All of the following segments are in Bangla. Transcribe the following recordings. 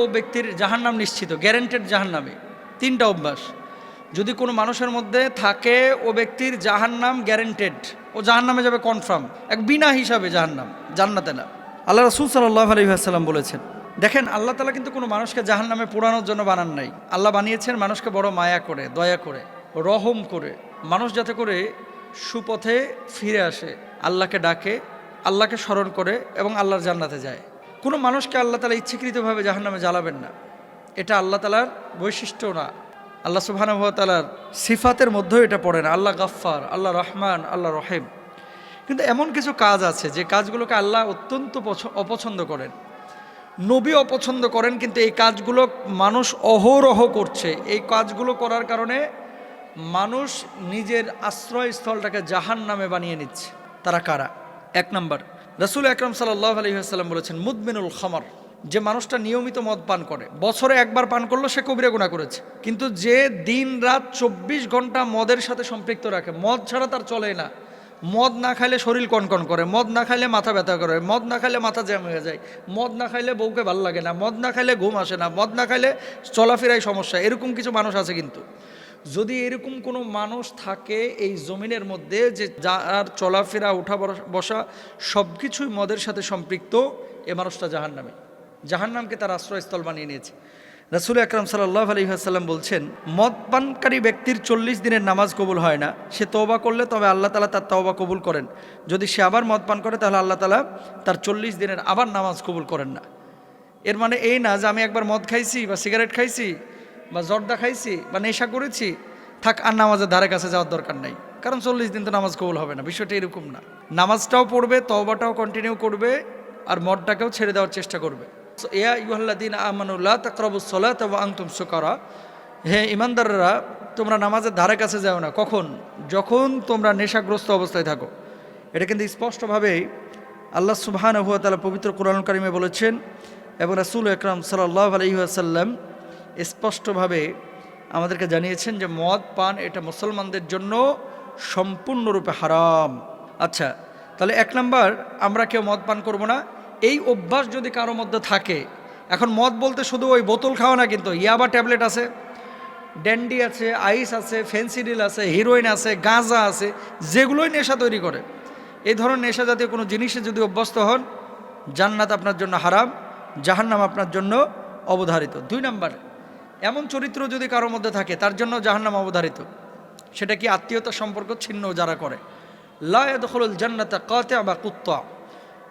ও ব্যক্তির জাহান্নাম নিশ্চিত, গ্যারেন্টেড জাহান্নামে। তিনটা অভ্যাস যদি কোনো মানুষের মধ্যে থাকে, ও ব্যক্তির জাহান্নাম গ্যারেন্টেড, ও জাহান্নামে যাবে কনফার্ম, এক বিনা হিসাবে জাহান্নাম, জান্নাতে না। আল্লাহ রাসূল সাল্লাল্লাহু আলাইহি ওয়াসাল্লাম বলেছেন, দেখেন আল্লাহ তাআলা কিন্তু কোনো মানুষকে জাহান্নামে পোড়ানোর জন্য বানান নাই। আল্লাহ বানিয়েছেন মানুষকে বড় মায়া করে, দয়া করে, রহম করে, মানুষ যাতে করে সুপথে ফিরে আসে, আল্লাহকে ডাকে, আল্লাহকে স্মরণ করে এবং আল্লাহর জান্নাতে যায়। কোনো মানুষকে আল্লাহ তাআলা ইচ্ছাকৃতভাবে জাহান্নামে জ্বালাবেন না, এটা আল্লাহ তাআলার বৈশিষ্ট্য না। আল্লাহ সুবহানাহু ওয়া তাআলার সিফাতের মধ্যেও এটা পড়ে না। আল্লাহ গাফফার, আল্লাহ রহমান, আল্লাহ রহিম। কিন্তু এমন কিছু কাজ আছে যে কাজগুলোকে আল্লাহ অত্যন্ত অপছন্দ করেন, নবী অপছন্দ করেন, কিন্তু এই কাজগুলো মানুষ অহরহ করছে। এই কাজগুলো করার কারণে মানুষ নিজের আশ্রয়স্থলটাকে জাহান্নামে বানিয়ে নিচ্ছে। তারা কারা? এক নম্বর, রাসূল আকরাম সাল্লাল্লাহু আলাইহি ওয়াসাল্লাম বলেছেন, মুদমিনুল খামর, যে মানুষটা নিয়মিত মদ পান করে, বছরে একবার পান করলো সে কবিরা গুনাহ করেছে। কিন্তু যে দিন রাত 24 ঘন্টা মদের সাথে সম্পৃক্ত রাখে, মদ ছাড়া তার চলে না, মদ না খাইলে শরীর কনকন করে, মদ না খাইলে মাথা ব্যথা করে, মদ না খাইলে মাথা জ্যাম হয়ে যায়, মদ না খাইলে বউকে ভালো লাগে না, মদ না খাইলে ঘুম আসে না, মদ না খাইলে চলাফেরায় সমস্যা, এরকম কিছু মানুষ আছে। কিন্তু যদি এরকম কোনো মানুষ থাকে এই জমিনের মধ্যে যে যার চলাফেরা উঠা বসা সব কিছুই মদের সাথে সম্পৃক্ত, এ মানুষটা জাহান্নামে, জাহান্নামকে তার আশ্রয়স্থল বানিয়ে নিয়েছে। রাসূল আকরাম সাল্লাল্লাহু আলাইহি ওয়াসাল্লাম বলছেন, মদ পানকারী ব্যক্তির 40 দিনের নামাজ কবুল হয় না। সে তওবা করলে তবে আল্লাহ তাআলা তার তওবা কবুল করেন। যদি সে আবার মদ পান করে তাহলে আল্লাহ তাআলা তার 40 দিনের আবার নামাজ কবুল করেন না। এর মানে এই না যে আমি একবার মদ খাইছি বা সিগারেট খাইছি বা জর্দা খাইছি বা নেশা করেছি, থাক আর নামাজের ধারে কাছে যাওয়ার দরকার নাই, কারণ 40 দিন তো নামাজ কবুল হবে না। বিষয়টা এরকম না। নামাজটাও পড়বে, তওবাটাও কন্টিনিউ করবে, আর মদটাকেও ছেড়ে দেওয়ার চেষ্টা করবে। ইয়া আইয়ুহাল্লাযীনা আমানু লা তাকরাবুস সালাতা ওয়া আনতুম সুকারা, হে ঈমানদাররা তোমরা নামাজের ধারে কাছে যাও না। কখন? যখন তোমরা নেশাগ্রস্ত অবস্থায় থাকো। এটা কিন্তু স্পষ্টভাবে আল্লাহ সুবহানাহু ওয়া তাআলা পবিত্র কোরআনুল কারীমে বলেছেন, এবং রাসূল আকরাম সাল্লাল্লাহু আলাইহি ওয়াসাল্লাম স্পষ্টভাবে আমাদেরকে জানিয়েছেন যে মদ পান এটা মুসলমানদের জন্য সম্পূর্ণরূপে হারাম। আচ্ছা, তাহলে এক নাম্বার, আমরা কেউ মদ পান করব না। এই অভ্যাস যদি কারো মধ্যে থাকে, এখন মদ বলতে শুধু ওই বোতল খাওয়া না, কিন্তু ইয়াবা ট্যাবলেট আছে, ড্যান্ডি আছে, আইস আছে, ফেন্সিডিল আছে, হিরোইন আছে, গাঁজা আছে, যেগুলোই নেশা তৈরি করে, এই ধরনের নেশা জাতীয় কোনো জিনিসে যদি অভ্যস্ত হন, জান্নাত আপনার জন্য হারাম, জাহান্নাম আপনার জন্য অবধারিত। 2 নাম্বার, এমন চরিত্র যদি কারোর মধ্যে থাকে তার জন্য জাহান্নাম অবধারিত। সেটা কি? আত্মীয়তার সম্পর্ক ছিন্ন যারা করে। লা ইয়াদখুলুল জান্নাতা কাতিআ বা কুত্তা।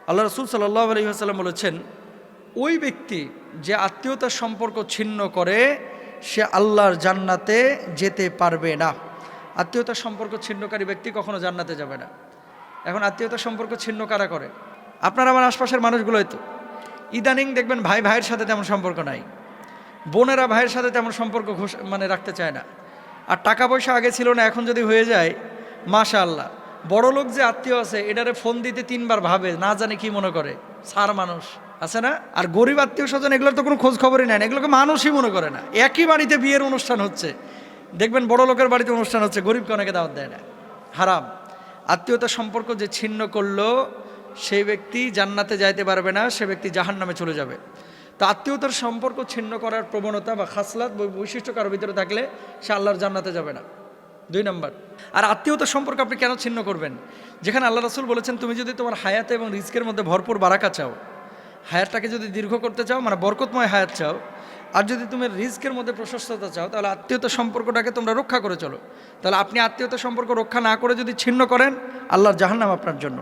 আল্লাহ রাসূল সাল্লাল্লাহু আলাইহি ওয়াসাল্লাম বলেছেন, ওই ব্যক্তি যে আত্মীয়তার সম্পর্ক ছিন্ন করে সে আল্লাহর জান্নাতে যেতে পারবে না। আত্মীয়তার সম্পর্ক ছিন্নকারী ব্যক্তি কখনো জান্নাতে যাবে না। এখন আত্মীয়তার সম্পর্ক ছিন্ন কারা করে? আপনার আমার আশপাশের মানুষগুলোই তো। ইদানিং দেখবেন ভাই ভাইয়ের সাথে তেমন সম্পর্ক নাই, বোনেরা ভাইয়ের সাথে তেমন সম্পর্ক রাখতে চায় না। আর টাকা পয়সা আগে ছিল না, এখন যদি হয়ে যায় মাশাআল্লাহ। বড় লোক যে আত্মীয় আছে এটারে ফোন দিতে 3 বার ভাবে, না জানে কি মনে করে, সার মানুষ আছে না। আর গরিব আত্মীয় স্বজন এগুলোর তো কোনো খোঁজ খবরই নেয় না, এগুলোকে মানুষই মনে করে না। একই বাড়িতে বিয়ের অনুষ্ঠান হচ্ছে, দেখবেন বড় লোকের বাড়িতে অনুষ্ঠান হচ্ছে, গরিবকে অনেকে দাওয়াত দেয় না। হারাম। আত্মীয়তার সম্পর্ক যে ছিন্ন করলো সেই ব্যক্তি জান্নাতে যাইতে পারবে না, সে ব্যক্তি জাহান্নামে চলে যাবে। তো আত্মীয়তার সম্পর্ক ছিন্ন করার প্রবণতা বা খাসলাত বৈশিষ্ট্য কারোর ভিতরে থাকলে সে আল্লাহর জান্নাতে যাবে না। 2 নম্বর, আর আত্মীয়তার সম্পর্ক আপনি কেন ছিন্ন করবেন? যেখানে আল্লাহ রাসূল বলেছেন, তুমি যদি তোমার হায়াতে এবং রিজকের মধ্যে ভরপুর বারাকা চাও, হায়াতটাকে যদি দীর্ঘ করতে চাও, মানে বরকতময় হায়াত চাও, আর যদি তুমি রিজকের মধ্যে প্রশস্ততা চাও, তাহলে আত্মীয়তার সম্পর্কটাকে তোমরা রক্ষা করে চলো। তাহলে আপনি আত্মীয়তার সম্পর্ক রক্ষা না করে যদি ছিন্ন করেন, আল্লাহর জাহান্নাম আপনার জন্য।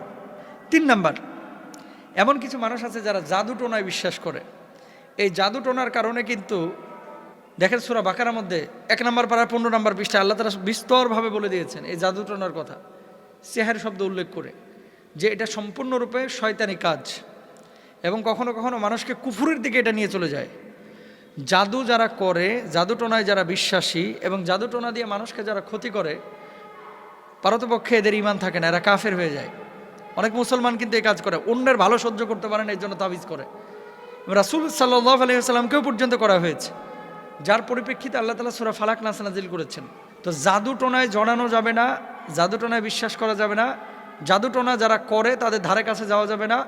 3 নম্বর, এমন কিছু মানুষ আছে যারা জাদু টোনায় বিশ্বাস করে। এই জাদু টোনার কারণে কিন্তু দেখেন সূরা বাকারার মধ্যে 1 নম্বর পারা 15 নম্বর পৃষ্ঠায় আল্লাহ তাআলা বিস্তরভাবে বলে দিয়েছেন এই জাদু টোনার কথা, সিহর শব্দ উল্লেখ করে, যে এটা সম্পূর্ণরূপে শয়তানি কাজ এবং কখনো কখনো মানুষকে কুফুরের দিকে এটা নিয়ে চলে যায়। জাদু যারা করে, জাদু টোনায় যারা বিশ্বাসী এবং জাদু টোনা দিয়ে মানুষকে যারা ক্ষতি করে, পারতপক্ষে এদের ঈমান থাকে না, এরা কাফের হয়ে যায়। অনেক মুসলমান কিন্তু এই কাজ করে, অন্যের ভালো সহ্য করতে পারে না, এর জন্য তাবিজ করে। রাসূল সাল্লাল্লাহু আলাইহি ওয়াসাল্লামকেও পর্যন্ত করা হয়েছে, যার পরিপ্রেক্ষিতে আল্লাহ তাআলা সূরা ফালাক নাস নাজিল করেছেন। তো জাদু টোনায় জড়ানো যাবে না, জাদু টোনায় বিশ্বাস করা যাবে না, জাদু টোনা যারা করে তাদের ধারে কাছে যাওয়া যাবে না,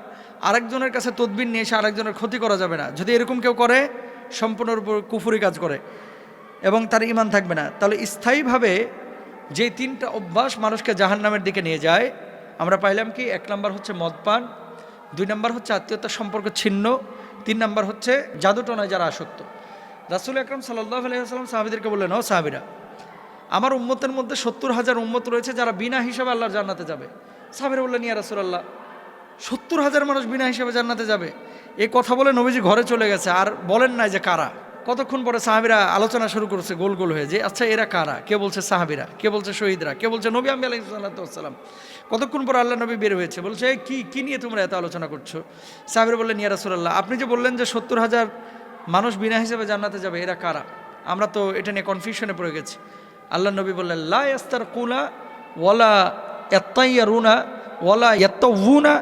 আরেকজনের কাছে তদবির নিয়ে এসে আরেকজনের ক্ষতি করা যাবে না। যদি এরকম কেউ করে সম্পূর্ণরূপে কুফরি কাজ করে এবং তার ঈমান থাকবে না। তাহলে স্থায়ীভাবে যে তিনটা অভ্যাস মানুষকে জাহান্নামের দিকে নিয়ে যায়, আমরা পাইলাম কি? 1 নম্বর হচ্ছে মদপান, 2 নম্বর হচ্ছে আত্মীয়তার সম্পর্ক ছিন্ন, 3 নম্বর হচ্ছে জাদুটনায় যারা আসক্ত। রাসূল আকরাম সাল্লাল্লাহু আলাইহি ওয়াসাল্লাম সাহাবীদেরকে বললেন, ও সাহাবীরা, আমার উম্মতের মধ্যে 70,000 উম্মত রয়েছে যারা বিনা হিসাবে আল্লাহর জান্নাতে যাবে। সাহাবীরা বললেন, ইয়া রাসূলুল্লাহ, 70,000 মানুষ বিনা হিসাবে জান্নাতে যাবে? এই কথা বলে নবীজি ঘরে চলে গেছে, আর বলেন নাই যে কারা। কতক্ষণ পরে সাহাবীরা আলোচনা শুরু করেছে গোল গোল হয়ে, যে আচ্ছা এরা কারা? কে বলছে সাহাবীরা, কে বলছে শহীদরা, কে বলছে নবী আমি আলাইহিস সালাম। কতক্ষণ পর আল্লাহ নবী বের হয়েছে, বলছে এই কি নিয়ে তোমরা এত আলোচনা করছো? সাহাবীরা বললেন, ইয়া রাসূলুল্লাহ, আপনি যে বললেন যে 70,000 মানুষ বিনা হিসাবে জান্নাতে যাবে, এরা কারা? আমরা তো এটা নিয়ে কনফিউশনে পড়ে গেছি। আল্লাহ নবী বললেন, লা ইয়াস্তারকুনা ওয়ালা ইয়াত্তাইয়ারুনা ওয়ালা ইয়াত্তাউনা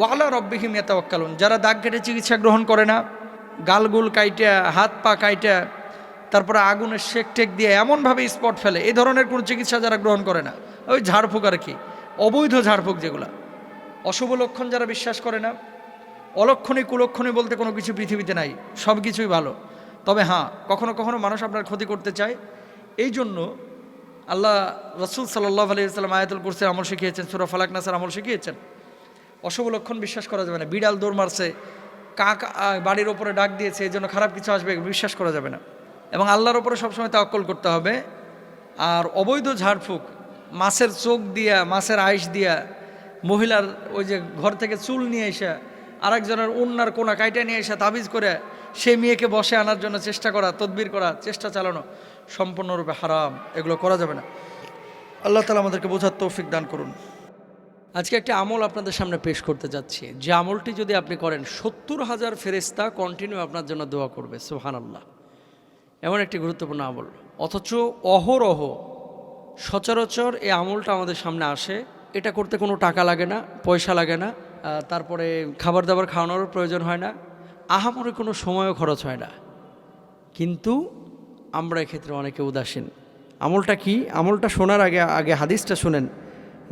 ওয়ালা রব্বিহিম ইয়াতাওয়াক্কালুন। যারা দাগ কেটে চিকিৎসা গ্রহণ করে না, গালগুল কাইটা, হাত পা কাইটা, তারপরে আগুনের শেক টেক দিয়ে এমনভাবে স্পট ফেলে, এই ধরনের কোনো চিকিৎসা যারা গ্রহণ করে না, ওই ঝাড়ফুঁক আর কি, অবৈধ ঝাড়ফুঁক যেগুলা, অশুভ লক্ষণ যারা বিশ্বাস করে না, অলক্ষণী কুলক্ষণী বলতে কোনো কিছু পৃথিবীতে নাই, সব কিছুই ভালো। তবে হ্যাঁ, কখনো কখনো মানুষ আপনার ক্ষতি করতে চায়। এই জন্য আল্লাহ রাসূল সাল্লাল্লাহু আলাইহি ওয়াসাল্লাম আয়াতুল কুরসির আমল শিখিয়েছেন, সূরা ফালাক নাসের আমল শিখিয়েছেন। অশুভ লক্ষণ বিশ্বাস করা যাবে না। বিড়াল দৌড় মারছে, কাক বাড়ির ওপরে ডাক দিয়েছে, এই জন্য খারাপ কিছু আসবে, বিশ্বাস করা যাবে না। এবং আল্লাহর ওপরে সবসময় তাওয়াক্কুল করতে হবে। আর অবৈধ ঝাড়ফুঁক, মাছের চোখ দিয়া, মাছের আইস দিয়া, মহিলার ওই যে ঘর থেকে চুল নিয়ে এসে আরেকজনের ওন্নার কোনা কাইটা নিয়ে এসে তাবিজ করে সেই মেয়েকে বসে আনার জন্য চেষ্টা করা, তদবির করা, চেষ্টা চালানো সম্পূর্ণরূপে হারাম, এগুলো করা যাবে না। আল্লাহ তাআলা আমাদেরকে বোঝার তৌফিক দান করুন। আজকে একটা আমল আপনাদের সামনে পেশ করতে যাচ্ছি, যে আমলটি যদি আপনি করেন 70,000 ফেরেশতা কন্টিনিউ আপনার জন্য দোয়া করবে। সুবহানাল্লাহ, এমন একটি গুরুত্বপূর্ণ আমল, অথচ অহরহ সচরাচর এই আমলটা আমাদের সামনে আসে। এটা করতে কোনো টাকা লাগে না, পয়সা লাগে না, তারপরে খাবার দাবার খাওয়ানোর প্রয়োজন হয় না, আহামরি কোনো সময়ও খরচ হয় না। কিন্তু আমরা এক্ষেত্রে অনেকে উদাসীন। আমলটা কি? আমলটা শোনার আগে হাদিসটা শুনেন।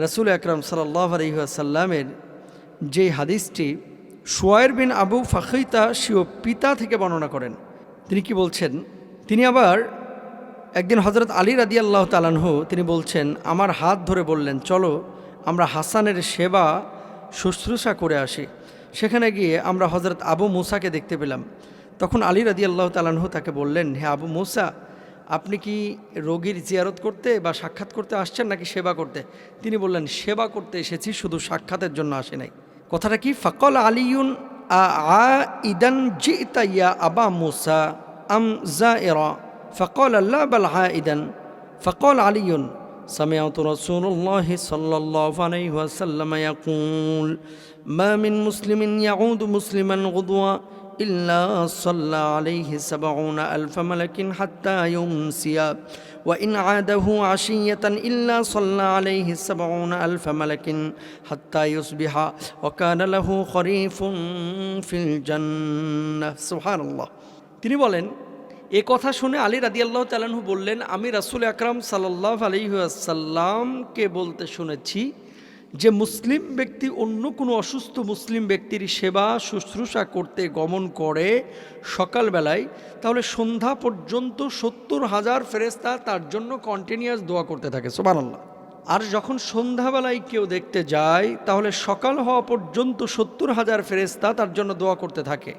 রাসূল আকরাম সাল্লাল্লাহু আলাইহি ওয়াসাল্লামের যে হাদিসটি শুয়াইর বিন আবু ফাখিতা স্বীয় পিতা থেকে বর্ণনা করেন, তিনি কি বলছেন? তিনি আবার একদিন হযরত আলী রাদিয়াল্লাহু তাআলা আনহু তিনি বলছেন, আমার হাত ধরে বললেন, চলো আমরা হাসানের সেবা শুশ্রূষা করে আসি। সেখানে গিয়ে আমরা হযরত আবু মুসাকে দেখতে পেলাম। তখন আলী রাদিয়াল্লাহু তাআলা আনহু তাকে বললেন, হে আবু মুসা, আপনি কি রোগীর জিয়ারত করতে বা সাক্ষাৎ করতে আসছেন নাকি সেবা করতে? তিনি বললেন, সেবা করতে এসেছি, শুধু সাক্ষাতের জন্য আসে নাই। কথাটা কি? ফাকাল আলিয়ুন আইদান জিতা ইয়া আবা মুসা আম জাইরা? ফাকাল লা বাল আইদান। ফাকাল আলিয়ুন سمعت رسول الله صلى الله عليه وسلم يقول ما من مسلم يعود مسلما غدوة إلا صلى عليه 70,000 ملك حتى يمسي وإن عاده عشية إلا صلى عليه 70,000 ملك حتى يصبح وكان له خريف في الجنة سبحان الله। তিনি বলেন, এ কথা শুনে আলী রাদিয়াল্লাহু তাআলা আনহু বললেন, আমি রাসূল আকরাম সাল্লাল্লাহু আলাইহি ওয়াসাল্লামকে বলতে শুনেছি যে মুসলিম ব্যক্তি অন্য কোনো অসুস্থ মুসলিম ব্যক্তির সেবা শুশ্রূষা করতে গমন করে সকালবেলায়, তাহলে সন্ধ্যা পর্যন্ত 70,000 ফেরেশতা তার জন্য কন্টিনিউয়াস দোয়া করতে থাকে। সুবহানাল্লাহ। আর যখন সন্ধ্যাবেলায় কেউ দেখতে যায়, তাহলে সকাল হওয়া পর্যন্ত 70,000 ফেরেশতা তার জন্য দোয়া করতে থাকে,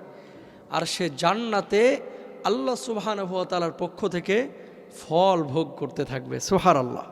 আর সে জান্নাতে আল্লাহ সুবহানাহু ওয়া তাআলার পক্ষ থেকে ফল ভোগ করতে থাকবে। সুবহানাল্লাহ।